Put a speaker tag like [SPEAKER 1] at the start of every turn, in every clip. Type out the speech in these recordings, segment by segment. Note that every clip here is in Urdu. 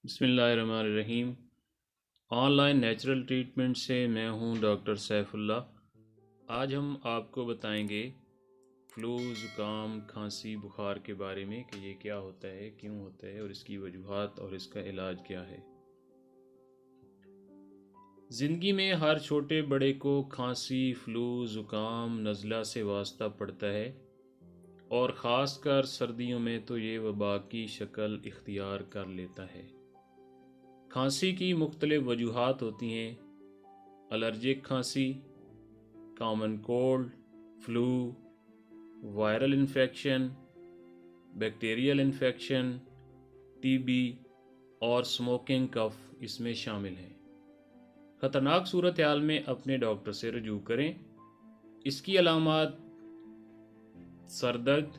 [SPEAKER 1] بسم اللہ الرحمن الرحیم۔ آن لائن نیچرل ٹریٹمنٹ سے میں ہوں ڈاکٹر سیف اللہ۔ آج ہم آپ کو بتائیں گے فلو، زکام، کھانسی، بخار کے بارے میں کہ یہ کیا ہوتا ہے، کیوں ہوتا ہے اور اس کی وجوہات اور اس کا علاج کیا ہے۔ زندگی میں ہر چھوٹے بڑے کو کھانسی، فلو، زکام، نزلہ سے واسطہ پڑتا ہے اور خاص کر سردیوں میں تو یہ وبا کی شکل اختیار کر لیتا ہے۔ کھانسی کی مختلف وجوہات ہوتی ہیں: الرجک کھانسی، common cold, flu, viral infection, bacterial infection, T B اور اسموکنگ کف اس میں شامل ہیں۔ خطرناک صورتحال میں اپنے ڈاکٹر سے رجوع کریں۔ اس کی علامات: سر درد،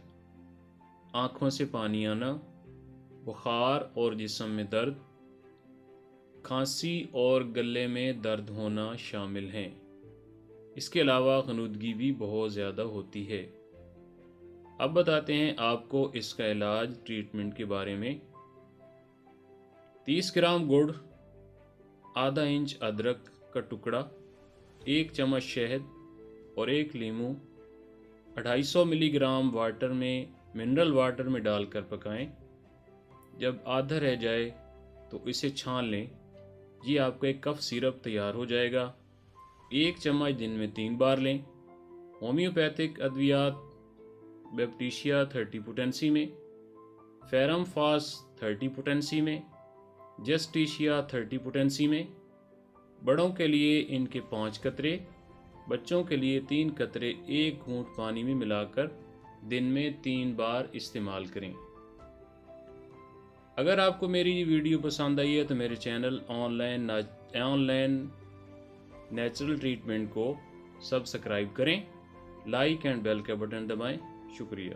[SPEAKER 1] آنکھوں سے پانی آنا، بخار اور جسم میں درد، کھانسی اور گلے میں درد ہونا شامل ہیں۔ اس کے علاوہ غنودگی بھی بہت زیادہ ہوتی ہے۔ اب بتاتے ہیں آپ کو اس کا علاج ٹریٹمنٹ کے بارے میں۔ 30 گرام گڑ، آدھا انچ ادرک کا ٹکڑا، 1 چمچ شہد اور 1 لیموں 250 ملی گرام واٹر میں منرل واٹر میں ڈال کر پکائیں۔ جب آدھا رہ جائے تو اسے چھان لیں۔ یہ آپ کا ایک کف سیرپ تیار ہو جائے گا۔ 1 چمچ دن میں 3 بار لیں۔ ہومیوپیتھک ادویات: بیپٹیشیا 30 پوٹنسی میں، فیرم فاس 30 پوٹنسی میں، جسٹیشیا 30 پوٹنسی میں۔ بڑوں کے لیے ان کے 5 قطرے، بچوں کے لیے 3 قطرے 1 گھونٹ پانی میں ملا کر دن میں 3 بار استعمال کریں۔ اگر آپ کو میری ویڈیو پسند آئی ہے تو میرے channel on line natural treatment کو سبسکرائب کریں، لائک اینڈ بیل کا بٹن دبائیں۔ شکریہ۔